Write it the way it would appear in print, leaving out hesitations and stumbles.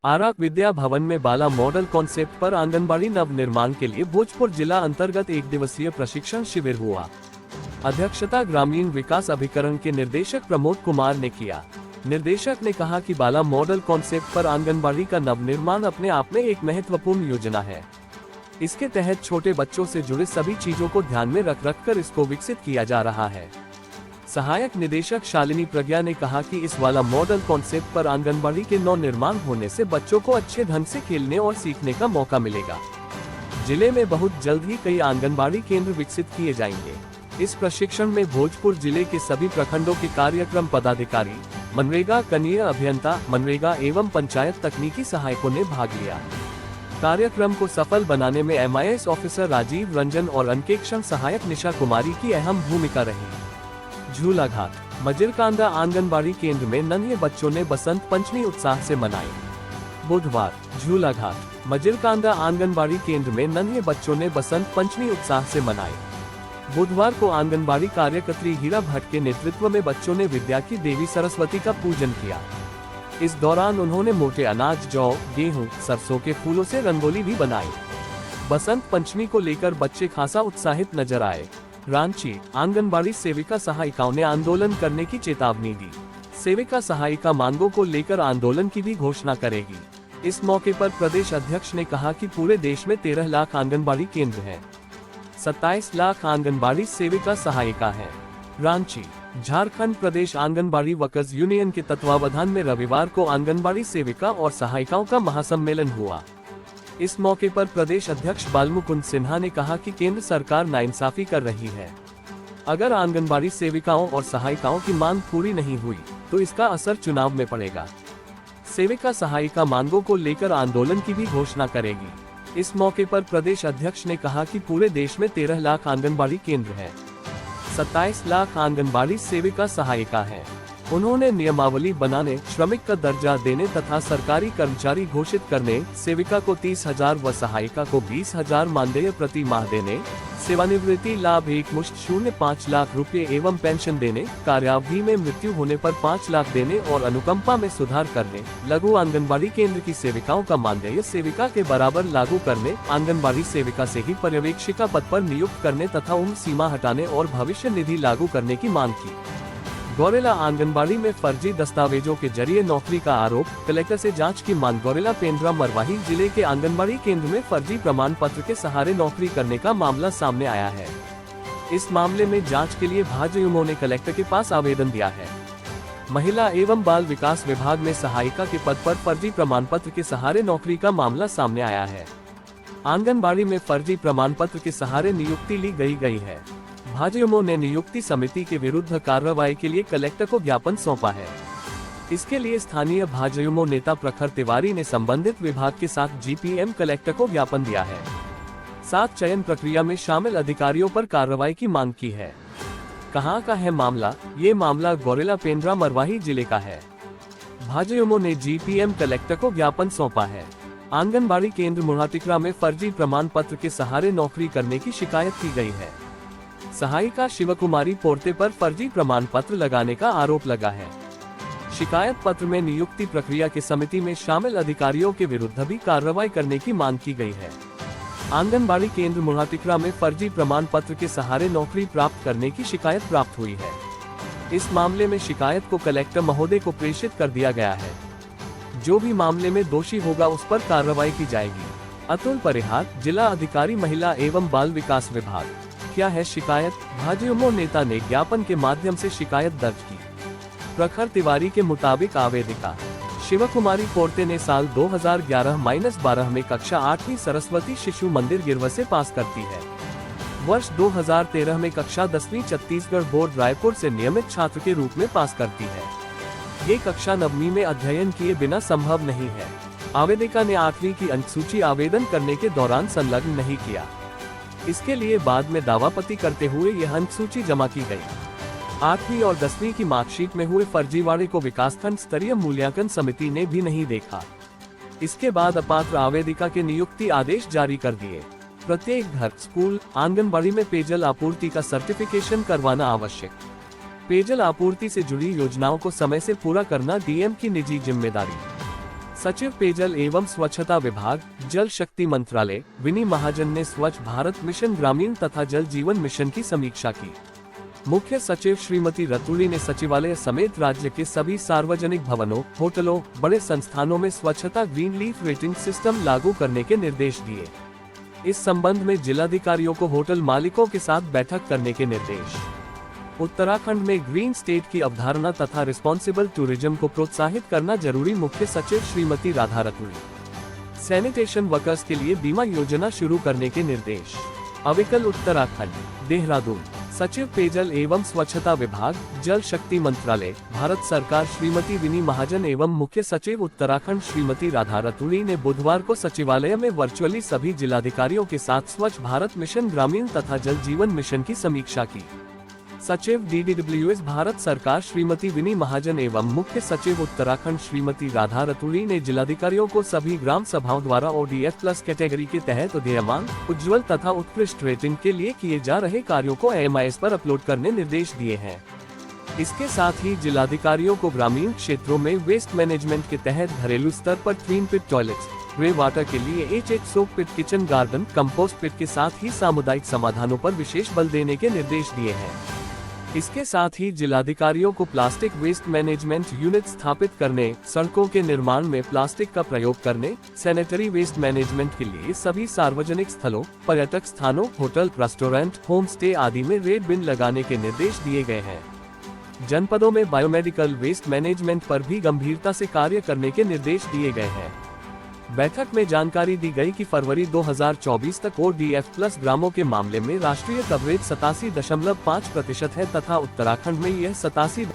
आराक विद्या भवन में बाला model concept पर आंगनबाड़ी नव निर्माण के लिए भोजपुर जिला अंतर्गत 1 दिवसीय प्रशिक्षण शिविर हुआ। अध्यक्षता ग्रामीण विकास अभिकरण के निदेशक प्रमोद कुमार ने किया। निर्देशक ने कहा कि बाला मॉडल कॉन्सेप्ट पर आंगनबाड़ी का नव निर्माण अपने आप में एक महत्वपूर्ण योजना है। इसके तहत छोटे बच्चों से जुड़े सभी चीजों को ध्यान में रख कर इसको विकसित किया जा रहा है। सहायक निदेशक शालिनी प्रज्ञा ने कहा कि इस वाला मॉडल कॉन्सेप्ट पर आंगनबाड़ी के नव निर्माण होने से बच्चों को अच्छे ढंग से खेलने और सीखने का मौका मिलेगा। जिले में बहुत जल्द ही कई आंगनबाड़ी केंद्र विकसित किए जाएंगे। इस प्रशिक्षण में भोजपुर जिले के सभी प्रखंडों के कार्यक्रम पदाधिकारी, मनरेगा कनीय अभियंता, मनरेगा एवं पंचायत तकनीकी सहायकों ने भाग लिया। कार्यक्रम को सफल बनाने में MIS ऑफिसर राजीव रंजन और अंकेक्षण सहायक निशा कुमारी की अहम भूमिका रही। झूला घाट मजिरकांदा आंगनबाड़ी केंद्र में नन्हे बच्चों ने बसंत पंचमी उत्साह से मनाई। बुधवार झूला घाट मजिरकांदा आंगनबाड़ी केंद्र में नन्हे बच्चों ने बसंत पंचमी उत्साह से मनाई। बुधवार को आंगनबाड़ी कार्यकर्त्री हीरा भट्ट के नेतृत्व में बच्चों ने विद्या की देवी सरस्वती का पूजन किया। इस दौरान उन्होंने मोटे अनाज, जौ, गेहूं, सरसों के फूलों से रंगोली भी बनाई। बसंत पंचमी को लेकर बच्चे खासा उत्साहित नजर आए। रांची आंगनबाड़ी सेविका सहायिकाओं ने आंदोलन करने की चेतावनी दी। सेविका सहायिका मांगों को लेकर आंदोलन की भी घोषणा करेगी। इस मौके पर प्रदेश अध्यक्ष ने कहा कि पूरे देश में 13 लाख आंगनबाड़ी केंद्र हैं। 27 लाख आंगनबाड़ी सेविका सहायिका हैं। रांची झारखंड प्रदेश आंगनबाड़ी वर्कर्स यूनियन के तत्वावधान में रविवार को आंगनबाड़ी सेविका और सहायिकाओं का महासम्मेलन हुआ। इस मौके पर प्रदेश अध्यक्ष बालमुकुंद सिन्हा ने कहा कि केंद्र सरकार नाइंसाफी कर रही है। अगर आंगनबाड़ी सेविकाओं और सहायिकाओं की मांग पूरी नहीं हुई तो इसका असर चुनाव में पड़ेगा। सेविका सहायिका मांगों को लेकर आंदोलन की भी घोषणा करेगी। इस मौके पर प्रदेश अध्यक्ष ने कहा कि पूरे देश में 13 लाख आंगनबाड़ी केंद्र हैं। 27 लाख आंगनबाड़ी सेविका सहायिका है। उन्होंने नियमावली बनाने, श्रमिक का दर्जा देने तथा सरकारी कर्मचारी घोषित करने, सेविका को 30,000 व सहायिका को 20,000 मानदेय प्रति माह देने, सेवानिवृत्ति लाभ एक मुश्त 0.5 लाख रुपए एवं पेंशन देने, कार्यावधि में मृत्यु होने पर 5 लाख देने और अनुकंपा में सुधार करने, लघु आंगनबाड़ी केंद्र की सेविकाओं का मानदेय सेविका के बराबर लागू करने, आंगनबाड़ी सेविका से ही पर्यवेक्षिका पद पर नियुक्त करने तथा उम्र सीमा हटाने और भविष्य निधि लागू करने की मांग की। गौरेला आंगनबाड़ी में फर्जी दस्तावेजों के जरिए नौकरी का आरोप, कलेक्टर से जांच की मांग। गौरेला पेंड्रा मरवाही जिले के आंगनबाड़ी केंद्र में फर्जी प्रमाण पत्र के सहारे नौकरी करने का मामला सामने आया है। इस मामले में जांच के लिए भाजयुमो ने कलेक्टर के पास आवेदन दिया है। महिला एवं बाल विकास विभाग में सहायिका के पद पर फर्जी प्रमाण पत्र के सहारे नौकरी का मामला सामने आया है। आंगनबाड़ी में फर्जी प्रमाण पत्र के सहारे नियुक्ति ली गई है। भाजयुमो ने नियुक्ति समिति के विरुद्ध कार्रवाई के लिए कलेक्टर को ज्ञापन सौंपा है। इसके लिए स्थानीय भाजयुमो नेता प्रखर तिवारी ने संबंधित विभाग के साथ GPM कलेक्टर को ज्ञापन दिया है। साथ चयन प्रक्रिया में शामिल अधिकारियों पर कार्रवाई की मांग की है। कहां का है मामला? ये मामला गौरेला पेंड्रा मरवाही जिले का है। भाजयुमो ने GPM कलेक्टर को ज्ञापन सौंपा है। आंगनबाड़ी केंद्र मुढ़ाटिकरा में फर्जी प्रमाण पत्र के सहारे नौकरी करने की शिकायत की गई है। सहायिका शिवकुमारी पोर्ते पर फर्जी प्रमाण पत्र लगाने का आरोप लगा है। शिकायत पत्र में नियुक्ति प्रक्रिया की समिति में शामिल अधिकारियों के विरुद्ध भी कार्रवाई करने की मांग की गई है। आंगनबाड़ी केंद्र मुढ़ाटिकरा में फर्जी प्रमाण पत्र के सहारे नौकरी प्राप्त करने की शिकायत प्राप्त हुई है। इस मामले में शिकायत को कलेक्टर महोदय को प्रेषित कर दिया गया है। जो भी मामले में दोषी होगा उस पर कार्रवाई की जाएगी। अतुल परिहार, जिला अधिकारी महिला एवं बाल विकास विभाग। क्या है शिकायत? भाजयुमो नेता ने ज्ञापन के माध्यम से शिकायत दर्ज की। प्रखर तिवारी के मुताबिक आवेदिका शिवकुमारी पोर्ते ने साल 2011-12 में कक्षा 8वीं सरस्वती शिशु मंदिर गिरवा से पास करती है। वर्ष 2013 में कक्षा 10वीं छत्तीसगढ़ बोर्ड रायपुर से नियमित छात्र के रूप में पास करती है। ये कक्षा 9वीं में अध्ययन किए बिना संभव नहीं है। आवेदिका ने 8वीं की अंकसूची आवेदन करने के दौरान संलग्न नहीं किया। इसके लिए बाद में दावापति करते हुए यह अंकसूची जमा की गई। 8वीं और 10वीं की मार्कशीट में हुए फर्जीवाड़े को विकासखंड स्तरीय मूल्यांकन समिति ने भी नहीं देखा। इसके बाद अपात्र आवेदिका के नियुक्ति आदेश जारी कर दिए। प्रत्येक घर, स्कूल, आंगनबाड़ी में पेयजल आपूर्ति का सर्टिफिकेशन करवाना आवश्यक। पेयजल आपूर्ति से जुड़ी योजनाओं को समय से पूरा करना डीएम की निजी जिम्मेदारी। सचिव पेयजल एवं स्वच्छता विभाग, जल शक्ति मंत्रालय विनी महाजन ने स्वच्छ भारत मिशन ग्रामीण तथा जल जीवन मिशन की समीक्षा की। मुख्य सचिव श्रीमती रतूड़ी ने सचिवालय समेत राज्य के सभी सार्वजनिक भवनों, होटलों, बड़े संस्थानों में स्वच्छता ग्रीन लीफ रेटिंग सिस्टम लागू करने के निर्देश दिए। इस संबंध में जिलाधिकारियों को होटल मालिकों के साथ बैठक करने के निर्देश। उत्तराखंड में ग्रीन स्टेट की अवधारणा तथा रिस्पॉन्सिबल टूरिज्म को प्रोत्साहित करना जरूरी, मुख्य सचिव श्रीमती राधा रतूड़ी। सैनिटेशन वर्कर्स के लिए बीमा योजना शुरू करने के निर्देश। अविकल उत्तराखंड, देहरादून। सचिव पेयजल एवं स्वच्छता विभाग, जल शक्ति मंत्रालय, भारत सरकार श्रीमती विनी महाजन एवं मुख्य सचिव उत्तराखंड श्रीमती राधा रतूड़ी ने बुधवार को सचिवालय में वर्चुअली सभी जिलाधिकारियों के साथ स्वच्छ भारत मिशन ग्रामीण तथा जल जीवन मिशन की समीक्षा की। सचिव DDWS भारत सरकार श्रीमती विनी महाजन एवं मुख्य सचिव उत्तराखंड श्रीमती राधा रतूड़ी ने जिलाधिकारियों को सभी ग्राम सभाओं द्वारा ODF प्लस कैटेगरी के तहत उदीयमान, उज्ज्वल तथा उत्कृष्ट रेटिंग के लिए किए जा रहे कार्यों को AMIS पर अपलोड करने निर्देश दिए हैं। इसके साथ ही जिलाधिकारियों को ग्रामीण क्षेत्रों में वेस्ट मैनेजमेंट के तहत घरेलू स्तर पर क्लीन पिट टॉयलेट्स, ग्रे वाटर के लिए HH सोक पिट, किचन गार्डन, कंपोस्ट पिट के साथ ही सामुदायिक समाधानों पर विशेष बल देने के निर्देश दिए हैं। इसके साथ ही जिलाधिकारियों को प्लास्टिक वेस्ट मैनेजमेंट यूनिट स्थापित करने, सड़कों के निर्माण में प्लास्टिक का प्रयोग करने, सैनिटरी वेस्ट मैनेजमेंट के लिए सभी सार्वजनिक स्थलों, पर्यटक स्थानों, होटल, रेस्टोरेंट, होम स्टे आदि में रेड बिन लगाने के निर्देश दिए गए हैं। जनपदों में बायोमेडिकल वेस्ट मैनेजमेंट पर भी गंभीरता से कार्य करने के निर्देश दिए गए हैं। बैठक में जानकारी दी गई कि फरवरी 2024 तक ODF प्लस ग्रामों के मामले में राष्ट्रीय कवरेज 87.5% है तथा उत्तराखंड में यह 87